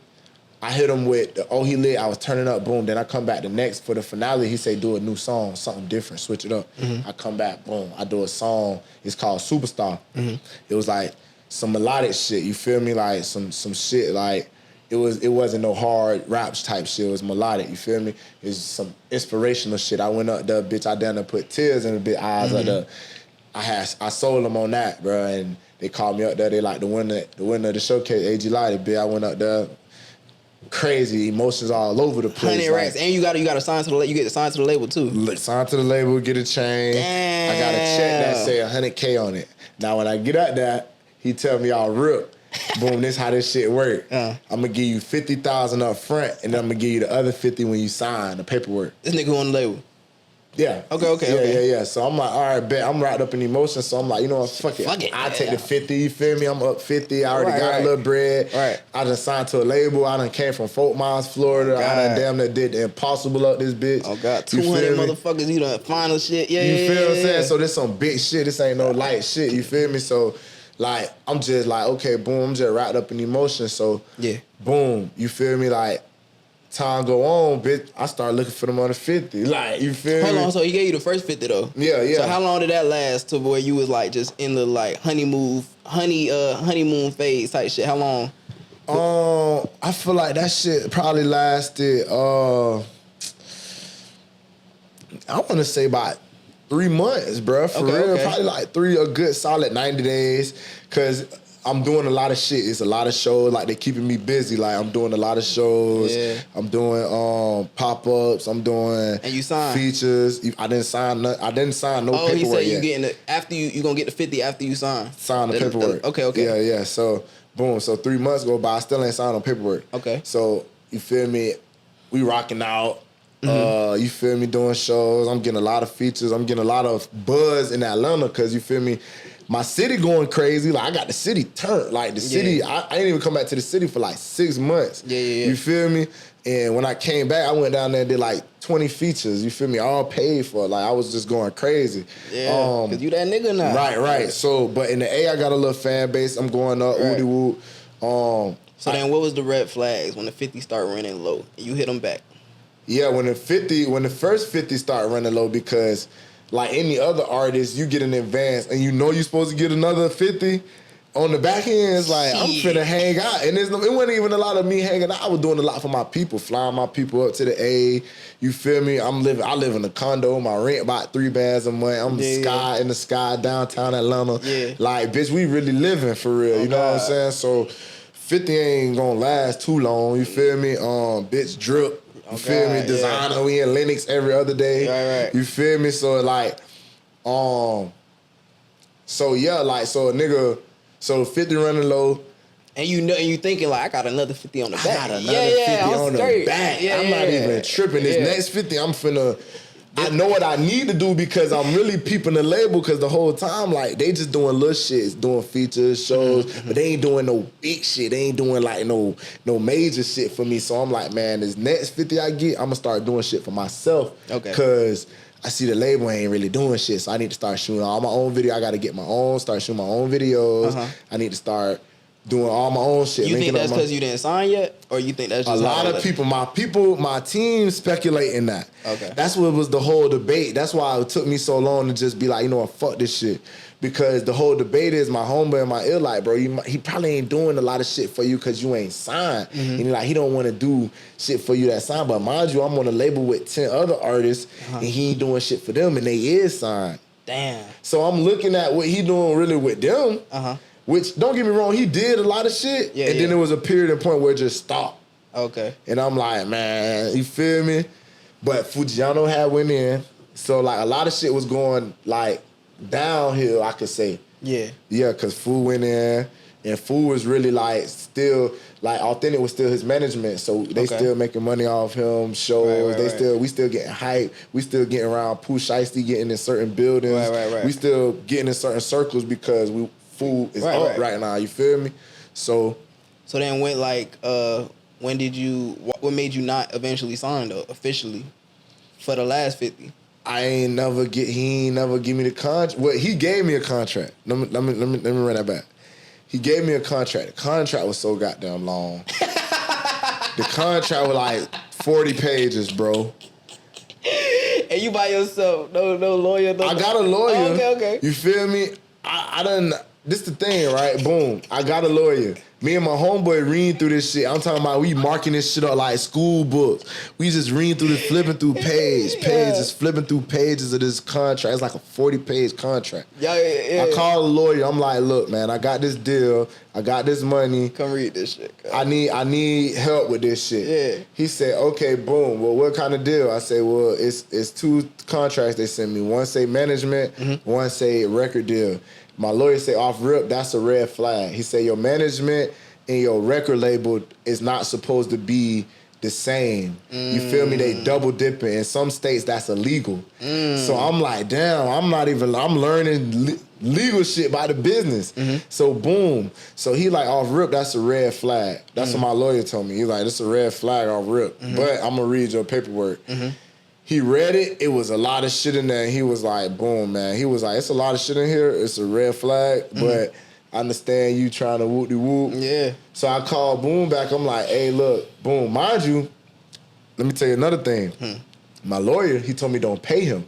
I hit him with the he lit. I was turning up, boom. Then I come back the next for the finale. He say do a new song, something different, switch it up. I come back, boom. I do a song. It's called Superstar. It was like some melodic shit. You feel me? Like some shit like. It wasn't no hard raps type shit. It was melodic. You feel me? It's some inspirational shit. I went up there, bitch. I down there put tears in the bitch eyes. Like I sold them on that, bro. And they called me up there. They like the winner of the showcase, AG Lotti, bitch. I went up there, crazy emotions all over the place. 100 racks, and you got to sign to the you get signed to the label too. Sign to the label, get a chain. Damn. I got a check that say $100K on it. Now when I get out there, he tell me I'll rip. Boom, this how this shit work. I'm gonna give you $50,000 up front, and then I'm gonna give you the other 50 when you sign the paperwork. This nigga on the label. Yeah. Okay. Yeah. So I'm like, all right, bet. I'm wrapped up in emotion, so I'm like, you know what, fuck it. I take the 50, you feel me? I'm up 50. I already got a little bread. Right. I done signed to a label. I done came from Fort Myers, Florida. I done damn near did the impossible up this bitch. Oh, God. 200 motherfuckers, you done final shit. Yeah, you feel what I'm saying? Yeah. So this some big shit. This ain't no light shit, you feel me? So, like, I'm just like, okay, boom, I'm just wrapped up in emotion. So, boom, you feel me? Like, time go on, bitch, I start looking for them on the 50. Like, you feel me? Hold on, so he gave you the first 50 though? Yeah. So how long did that last to where you was like just in the like honeymoon phase type shit? How long? I feel like that shit probably lasted I want to say about 3 months, bro. For real. Probably like a good solid 90 days. Cause I'm doing a lot of shit. It's a lot of shows. Like, they keeping me busy. Like, I'm doing a lot of shows. Yeah. I'm doing pop-ups. I'm doing and you signed features. I didn't sign no paperwork. Oh, he said you yet. getting after you gonna get the 50 after you sign. Sign the paperwork. Okay. Yeah. So boom. So 3 months go by. I still ain't signed no paperwork. Okay. So you feel me? We rocking out. You feel me? Doing shows. I'm getting a lot of features. I'm getting a lot of buzz in Atlanta because you feel me? My city going crazy. Like, I got the city turned. Like, the city, I ain't even come back to the city for like 6 months. Yeah. You feel me? And when I came back, I went down there and did like 20 features. You feel me? All paid for. Like, I was just going crazy. Yeah, because you that nigga now. Right. So, but in the A, I got a little fan base. I'm going up, woody woo. So then what was the red flags when the 50 start running low? You hit them back. Yeah, when the first 50 start running low, because like any other artist, you get in advance and you know you're supposed to get another 50. On the back end, it's like, I'm finna hang out. And it wasn't even a lot of me hanging out. I was doing a lot for my people, flying my people up to the A. You feel me? I live in a condo. My rent about $3 a month. I'm in the sky, downtown Atlanta. Yeah. Like, bitch, we really living for real. You know what I'm saying? So 50 ain't gonna last too long. You feel me? Bitch, drip. You feel me? Designer. We in Linux every other day. Right. You feel me? So like, so a nigga, so 50 running low. And you know, and you thinking like, I got another 50 on the back. I got another 50 on the back. I'm not even tripping. This next 50, I know what I need to do because I'm really peeping the label because the whole time, like, they just doing little shit, doing features, shows, but they ain't doing no big shit. They ain't doing, like, no major shit for me. So I'm like, man, this next 50 I get, I'm going to start doing shit for myself. Okay. Because I see the label ain't really doing shit, so I need to start shooting all my own video. I got to get my own, start shooting my own videos. I need to start doing all my own shit. You think that's because you didn't sign yet? Or you think that's just a lot of people, my team speculating that. Okay. That's what was the whole debate. That's why it took me so long to just be like, you know what, fuck this shit. Because the whole debate is my homeboy in my ear like, bro, he probably ain't doing a lot of shit for you because you ain't signed. And he don't want to do shit for you that signed. But mind you, I'm on a label with 10 other artists and he ain't doing shit for them and they is signed. Damn. So I'm looking at what he doing really with them. Which, don't get me wrong, he did a lot of shit. Then there was a period and point where it just stopped. Okay. And I'm like, man, you feel me? But Fujiano had went in. So, like, a lot of shit was going, like, downhill, I could say. Yeah. Yeah, because Fu went in. And Fu was really, like, still, like, Authentic was still his management. So, they still making money off him, shows. We still getting hype. We still getting around Pooh Shiesty, getting in certain buildings. We still getting in certain circles because Fu is up right now, you feel me? So then when what made you not eventually sign though, officially for the last 50? He ain't never give me the contract. Well, he gave me a contract. Let me run that back. He gave me a contract. The contract was so goddamn long. The contract was like 40 pages, bro. And you by yourself, no lawyer. No, I got a lawyer. Oh, okay. You feel me? I done. This the thing, right? Boom. I got a lawyer. Me and my homeboy reading through this shit. I'm talking about we marking this shit up like school books. We just reading through this, flipping through pages, flipping through pages of this contract. It's like a 40-page contract. Yeah. I call a lawyer. I'm like, look, man, I got this deal. I got this money. Come read this shit. I need help with this shit. Yeah. He said, okay, boom. Well, what kind of deal? I say, well, it's 2 contracts they sent me. One say management, one say record deal. My lawyer say off rip, that's a red flag. He said your management and your record label is not supposed to be the same. You feel me? They double dipping. In some states, that's illegal. So I'm like, damn, I'm learning legal shit by the business. So boom. So he like, off rip, that's a red flag. That's what my lawyer told me. He's like, it's a red flag off rip. But I'm gonna read your paperwork. He read it. It was a lot of shit in there. He was like, boom, man. He was like, it's a lot of shit in here. It's a red flag, but I understand you trying to whoop-de-whoop. Yeah. So I called Boom back. I'm like, hey, look, Boom, mind you, let me tell you another thing. My lawyer, he told me don't pay him.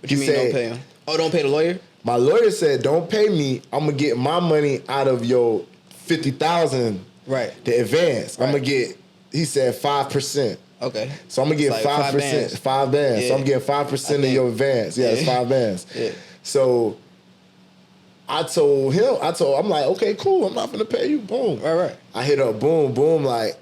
What you mean don't pay him? Oh, don't pay the lawyer? My lawyer said, don't pay me. I'm going to get my money out of your $50,000. Right. The advance. Right. I'm going to get, he said 5%. Okay. So I'm gonna get like 5%. 5 bands. Yeah. So I'm getting 5% of your advance. Yeah, it's 5 bands. Yeah. So I told him, I'm like, okay, cool. I'm not gonna pay you. Boom. Right. I hit up Boom, like,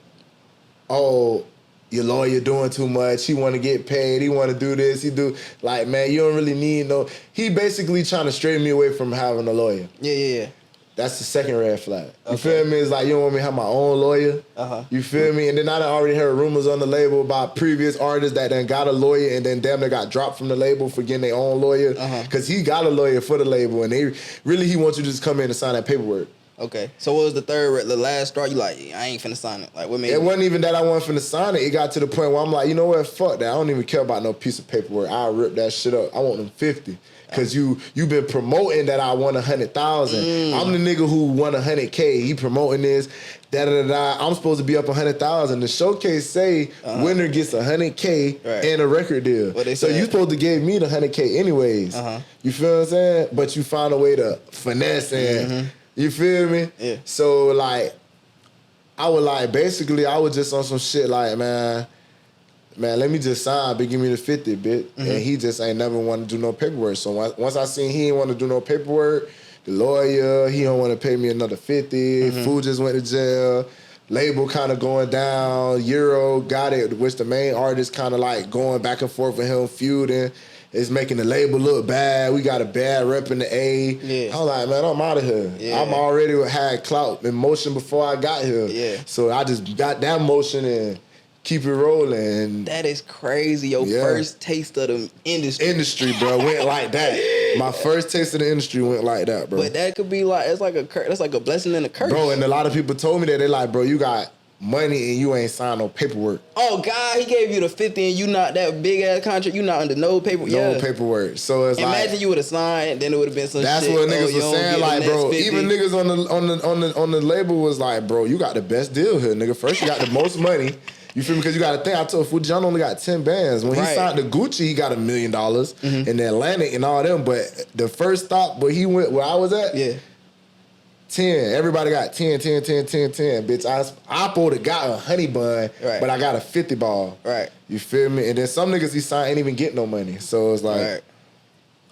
oh, your lawyer doing too much. He want to get paid. He want to do this. He do like, man, you don't really need no. He basically trying to straighten me away from having a lawyer. Yeah. That's the second red flag. You feel me? It's like, you don't want me to have my own lawyer. You feel me? And then I done already heard rumors on the label about previous artists that done got a lawyer and then damn near got dropped from the label for getting their own lawyer. Because he got a lawyer for the label and he wants you to just come in and sign that paperwork. Okay. So what was the last straw? You like, I ain't finna sign it. Like, what made it wasn't even that I wasn't finna sign it. It got to the point where I'm like, you know what? Fuck that. I don't even care about no piece of paperwork. I'll rip that shit up. I want them 50. Cause you been promoting that I won 100,000. I'm the nigga who won 100K. He promoting this, I'm supposed to be up 100,000. The showcase say winner gets 100K and a record deal. So you supposed to give me the 100K anyways. You feel what I'm saying? But you found a way to finesse and you feel me? Yeah. So like, I was just on some shit like, man, let me just sign, but give me the 50, bitch. And he just ain't never want to do no paperwork. So once I seen he ain't want to do no paperwork, the lawyer, he don't want to pay me another 50. Food just went to jail. Label kind of going down. Euro got it, which the main artist kind of like going back and forth with him, feuding. It's making the label look bad. We got a bad rep in the A. Yeah. I'm like, man, I'm out of here. Yeah. I'm already had clout and motion before I got here. Yeah. So I just got that motion and keep it rolling. That is crazy. Your first taste of the industry. Industry, bro, went like that. My first taste of the industry went like that, bro. But that could be like, it's like that's like a blessing and a curse. Bro, and a lot of people told me that. They're like, bro, you got money and you ain't signed no paperwork. Oh, God, he gave you the 50 and you not that big-ass contract. You not under no paperwork. No paperwork. So it's imagine like, you would have signed, then it would have been some that's shit. That's what niggas was saying. Like, bro, 50. even niggas on the label was like, bro, you got the best deal here, nigga. First, you got the most money. You feel me? Because you got to think, I told Fujian only got 10 bands. When he signed to Gucci, he got $1 million in the Atlantic and all them. But the first stop where he went, where I was at, 10. Everybody got 10, bitch. I supposed to got a honey bun, but I got a 50 ball. Right. You feel me? And then some niggas he signed ain't even get no money. So it's like,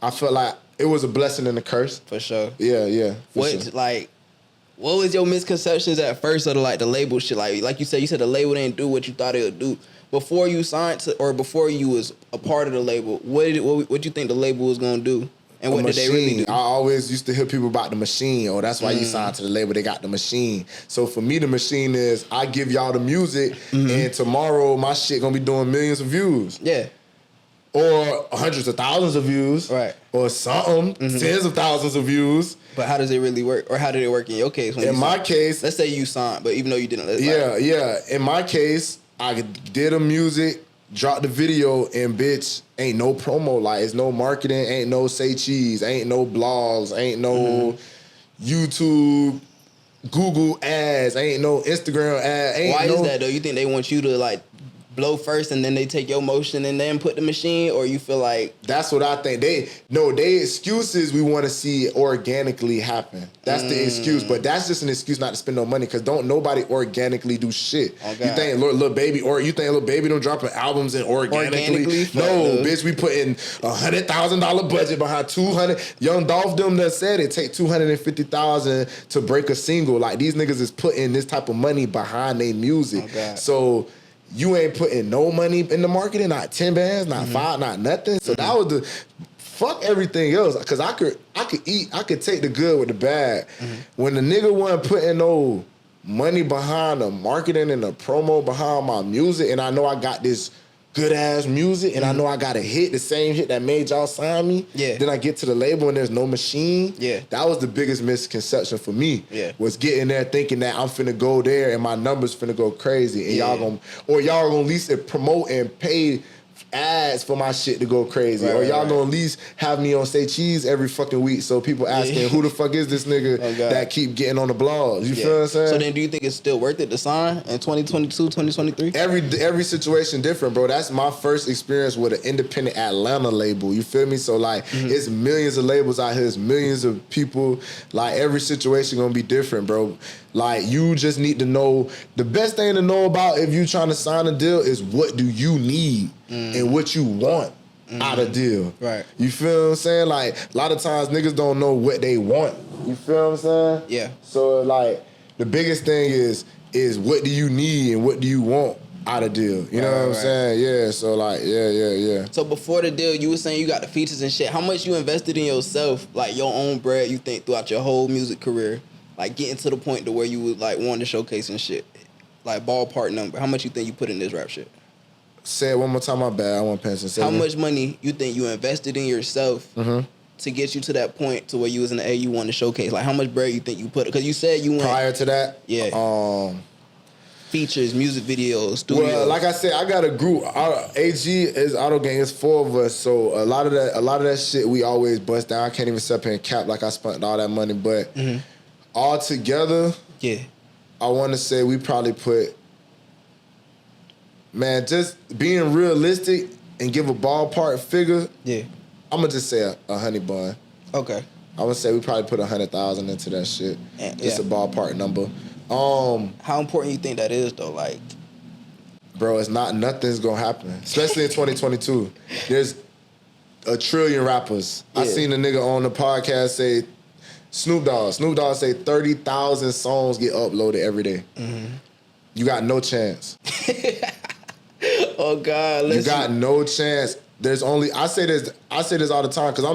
I felt like it was a blessing and a curse. For sure. Yeah. What was your misconceptions at first of the label shit? Like you said the label didn't do what you thought it would do. Before you signed to, or before you was a part of the label, what you think the label was gonna do? And what did they really do? I always used to hear people about the machine. Oh, that's why you signed to the label. They got the machine. So for me, the machine is I give y'all the music, and tomorrow my shit gonna be doing millions of views. Yeah. Or hundreds of thousands of views. Right. Or something, tens of thousands of views. But how does it really work? Or how did it work in your case? In my case, let's say you signed, but even though you didn't. Yeah. In my case, I did a music, dropped the video, and bitch, ain't no promo. Like, it's no marketing, ain't no say cheese, ain't no blogs, ain't no YouTube Google ads, ain't no Instagram ads. Why is that though? You think they want you to like blow first and then they take your motion and then put the machine, or you feel like that's what I think. They excuses we want to see organically happen. That's the excuse, but that's just an excuse not to spend no money because don't nobody organically do shit. Okay. You think Lil Baby don't dropping albums and organically? No, bitch, we putting $100,000 budget behind 200. Young Dolph them that said it take 250,000 to break a single. Like these niggas is putting this type of money behind their music. Okay. So you ain't putting no money in the marketing, not 10 bands, not 5, not nothing. So that was the fuck everything else. Cause I could take the good with the bad. When the nigga wasn't putting no money behind the marketing and the promo behind my music, and I know I got this good ass music, and I know I got a hit, the same hit that made y'all sign me. Yeah. Then I get to the label and there's no machine. Yeah. That was the biggest misconception for me. Yeah. Was getting there thinking that I'm finna go there and my numbers finna go crazy, and y'all gonna at least promote and pay ads for my shit to go crazy, or y'all gonna at least have me on Say Cheese every fucking week, so people asking who the fuck is this nigga that keep getting on the blogs. You feel what I'm saying? So then do you think it's still worth it to sign in 2022, 2023? Every situation different, bro. That's my first experience with an independent Atlanta label. You feel me? So like it's millions of labels out here, it's millions of people. Like every situation gonna be different, bro. Like you just need to know, the best thing to know about if you trying to sign a deal is what do you need and what you want out of deal. Right. You feel what I'm saying? Like a lot of times niggas don't know what they want. You feel what I'm saying? Yeah. So like the biggest thing is what do you need and what do you want out of deal. You know what I'm saying? Yeah. So like, yeah. So before the deal, you were saying you got the features and shit. How much you invested in yourself, like your own bread, you think throughout your whole music career? Like getting to the point to where you would like want to showcase and shit. Like ballpark number. How much you think you put in this rap shit? Say it one more time, my bad. I want pension. How much money you think you invested in yourself to get you to that point to where you was in the A you want to showcase? Like how much bread you think you put? Because you said you went prior to that. Yeah. Features, music videos, studios. Well, like I said, I got a group. AG is Auto Gang. It's 4 of us. So a lot of that shit we always bust down. I can't even sit up here and cap like I spent all that money, but. All together, I want to say we probably put, man, just being realistic and give a ballpark figure. Yeah, I'm gonna just say a honey bun. Okay, I'm gonna say we probably put 100,000 into that shit. It's a ballpark number. How important you think that is though? Like, bro, it's not nothing's gonna happen, especially in 2022. There's a trillion rappers. I seen a nigga on the podcast say. Snoop Dogg say 30,000 songs get uploaded every day. You got no chance. Oh God, you got no chance. There's only I say this all the time because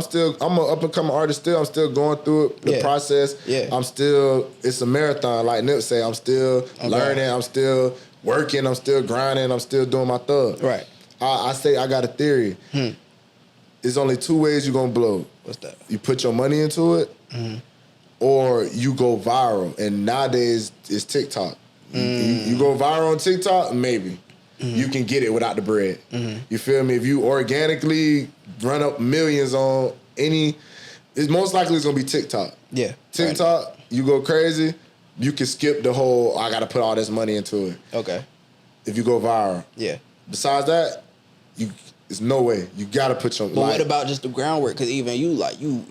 I'm an up and coming artist still. I'm still going through the process. Yeah. It's a marathon. Like Nip say, I'm still learning. I'm still working. I'm still grinding. I'm still doing my thug. Right. I say I got a theory. There's only 2 ways you're gonna blow. What's that? You put your money into it. Or you go viral, and nowadays it's TikTok. You go viral on TikTok, maybe you can get it without the bread. You feel me? If you organically run up millions on it's most likely it's gonna be TikTok. Yeah, TikTok. You go crazy, you can skip the whole. I gotta put all this money into it. Okay. If you go viral. Yeah. Besides that, there's no way. You gotta put your. But what about just the groundwork? Because even you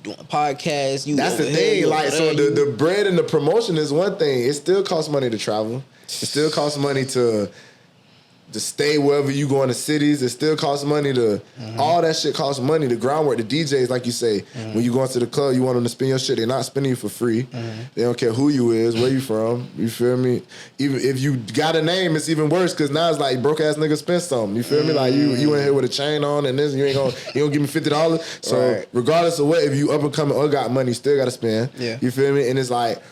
doing podcasts. That's the thing. Like so, the bread and the promotion is one thing. It still costs money to travel. It still costs money to stay wherever you go in the cities. It still costs money to all that shit costs money. The groundwork, the DJs, like you say, when you go into the club, you want them to spin your shit. They're not spinning you for free. They don't care who you is, where you from. You feel me? Even if you got a name, it's even worse because now it's like broke ass nigga spend something. You feel me? Like you in here with a chain on and this, you don't give me $50. So regardless of what, if you up and coming or got money, you still gotta spend. Yeah. You feel me? And it's like,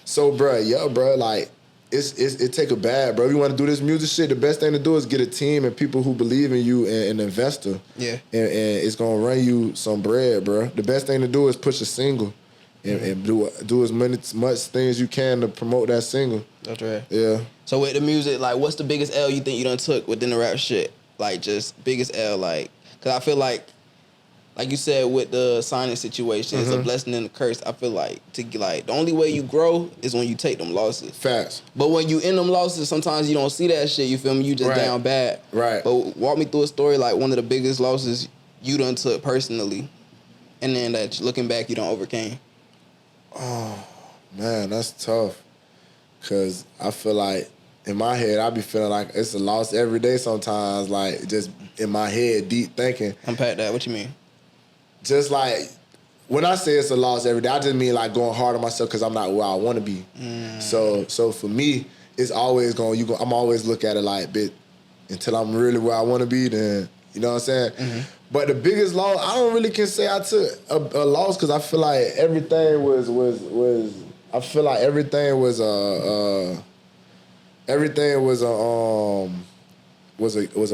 so bruh, like. It take a bag, bro. If you want to do this music shit, the best thing to do is get a team and people who believe in you and an investor. Yeah. And it's gonna run you some bread, bro. The best thing to do is push a single and do as much things you can to promote that single. That's right. Yeah. So with the music, like, what's the biggest L you think you done took within the rap shit? Like, just biggest L, like, cause I feel like like you said with the signing situation, it's a blessing and a curse. I feel like the only way you grow is when you take them losses. Facts. But when you in them losses, sometimes you don't see that shit. You feel me? You just down bad. Right. But walk me through a story like one of the biggest losses you done took personally, and then that looking back you don't overcame. Oh man, that's tough. Cause I feel like in my head I be feeling like it's a loss every day. Sometimes like just in my head, deep thinking. Unpack that. What you mean? Just like when I say it's a loss every day, I just mean like going hard on myself because I'm not where I want to be. So for me, it's always I'm always look at it like, bitch, until I'm really where I want to be, then you know what I'm saying. But the biggest loss, I don't really can say I took a loss because I feel like everything was I feel like everything was a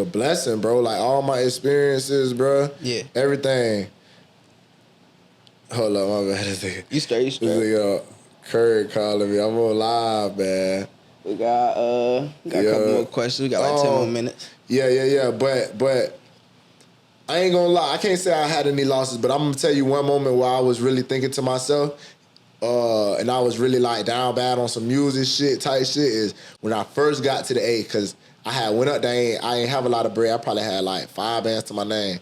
blessing, bro. Like all my experiences, bro. Yeah. Everything. Hold up, my bad. You straight. Kurt calling me. I'm on live, man. We got a couple more questions. We got like 10 more minutes. Yeah. But I ain't gonna lie. I can't say I had any losses, but I'm gonna tell you one moment where I was really thinking to myself, and I was really like down bad on some music type shit is when I first got to the A, cause I had went up there. I ain't have a lot of bread. I probably had like 5 bands to my name,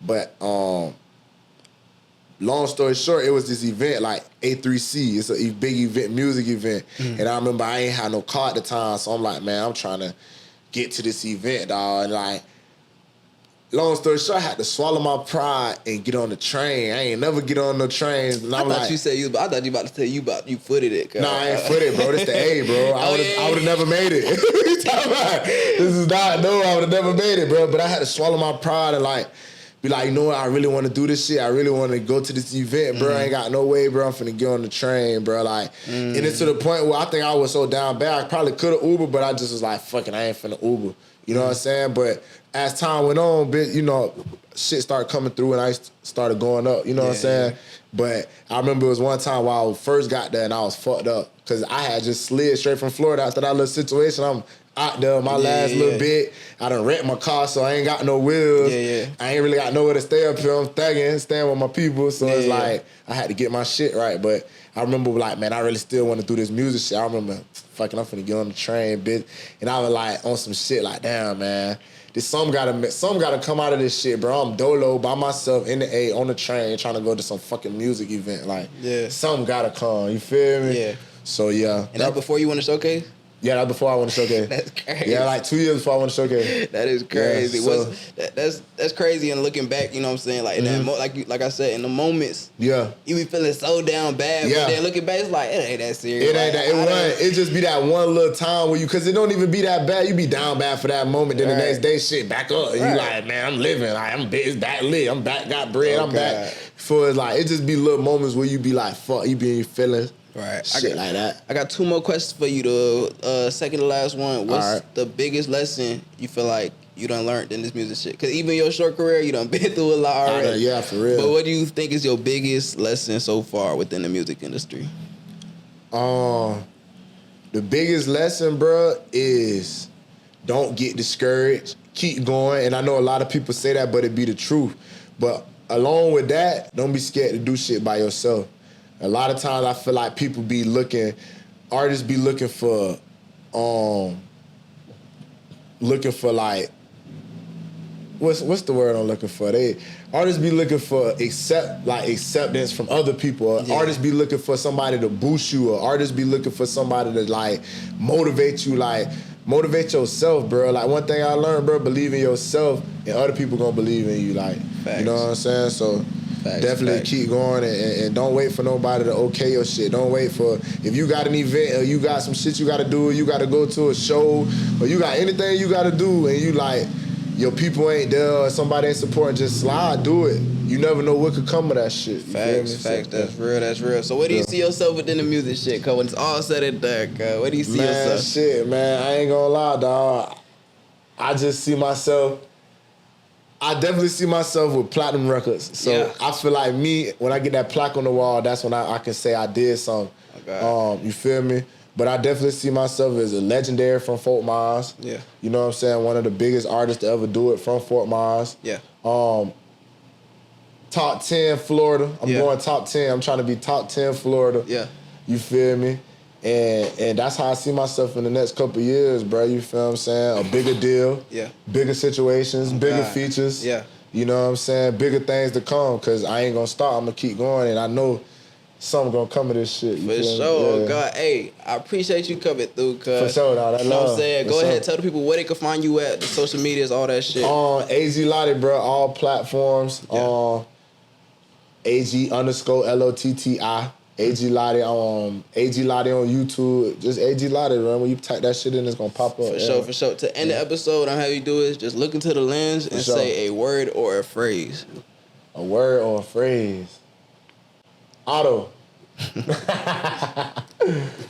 but long story short, it was this event like A3C. It's a big event, music event. And I remember I ain't had no car at the time, so I'm like, man, I'm trying to get to this event, dog. And like, long story short, I had to swallow my pride and get on the train. I ain't never get on no trains. And I thought you about to tell you about you footed it. Nah, I ain't footed, bro. This the A, bro. I would have never made it. What you talking about? This is not, no, I would have never made it, bro. But I had to swallow my pride and like, be like, you know what, I really want to do this shit. I really want to go to this event, bro. I ain't got no way, bro. I'm finna get on the train, bro. Like, and it's to the point where I think I was so down bad, I probably could have Uber, but I just was like, fuck it, I ain't finna Uber. You know what I'm saying? But as time went on, you know, shit started coming through and I started going up. You know what I'm saying? But I remember it was one time while I first got there and I was fucked up because I had just slid straight from Florida after that little situation. I'm out there my last little bit. I done rent my car, so I ain't got no wheels. I ain't really got nowhere to stay up here. I'm thugging, staying with my people. So it's like I had to get my shit right. But I remember like, man, I really still want to do this music shit. I remember fucking I'm finna get on the train, bitch. And I was like on some shit like, damn, man. Some gotta come out of this shit, bro. I'm dolo by myself in the A on the train trying to go to some fucking music event. Like, something gotta come. You feel me? Yeah. So yeah. And that before you went to showcase? Yeah, that before I went to showcase. That's crazy. Yeah, like 2 years before I went to showcase. That is crazy. Yeah, so, that's crazy. And looking back, you know what I'm saying? Like in that like I said, in the moments, you be feeling so down bad. But then looking back, it's like it ain't that serious. It ain't that. It just be that one little time where because it don't even be that bad. You be down bad for that moment. Then the next day, shit back up. And you like, man, I'm living. Like it's back lit. I'm back. Got bread. I'm back. So it's like it just be little moments where you be like, fuck. You be in your feelings. Right. Shit like that. I got 2 more questions for you. The second to last one. What's the biggest lesson you feel like you done learned in this music shit? Because even your short career, you done been through a lot already. Yeah, for real. But what do you think is your biggest lesson so far within the music industry? The biggest lesson, bro, is don't get discouraged. Keep going. And I know a lot of people say that, but it be the truth. But along with that, don't be scared to do shit by yourself. A lot of times I feel like artists be looking for like, what's the word I'm looking for? Artists be looking for acceptance from other people. Artists be looking for somebody to boost you. Or artists be looking for somebody to like motivate you. Like motivate yourself, bro. Like one thing I learned, bro, believe in yourself and other people gonna believe in you. Like, you know what I'm saying? So definitely keep going and don't wait for nobody to okay your shit. Don't wait for, if you got an event or you got some shit you gotta do, you gotta go to a show, or you got anything you gotta do and you like, your people ain't there or somebody ain't supporting, just slide, do it. You never know what could come of that shit. Facts. That's real. So where do you see yourself within the music shit, cuz when it's all said and done, cuz? Where do you see yourself? Shit, man, I ain't gonna lie, dog. I definitely see myself with platinum records. So I feel like when I get that plaque on the wall, that's when I can say I did something. Okay. You feel me? But I definitely see myself as a legendary from Fort Myers. Yeah. You know what I'm saying? One of the biggest artists to ever do it from Fort Myers. Yeah. top 10 Florida. I'm going top 10. I'm trying to be top 10 Florida. Yeah. You feel me? And that's how I see myself in the next couple of years, bro. You feel what I'm saying? A bigger deal. Yeah. Bigger situations, bigger features. Yeah. You know what I'm saying? Bigger things to come, because I ain't going to stop. I'm going to keep going, and I know something going to come of this shit. For sure. Yeah. God, hey, I appreciate you coming through, cuz. For sure, dog. You know what I'm saying? Go ahead, tell the people where they can find you at, the social medias, all that shit. AZ Lotti, bro, all platforms. Yeah. AG_LOTTI. AG Lotti, AG Lotti on YouTube. Just AG Lotti, bro. When you type that shit in, it's gonna pop up. For sure. To end the episode, I'm have you do is just look into the lens and say a word or a phrase. A word or a phrase. Otto.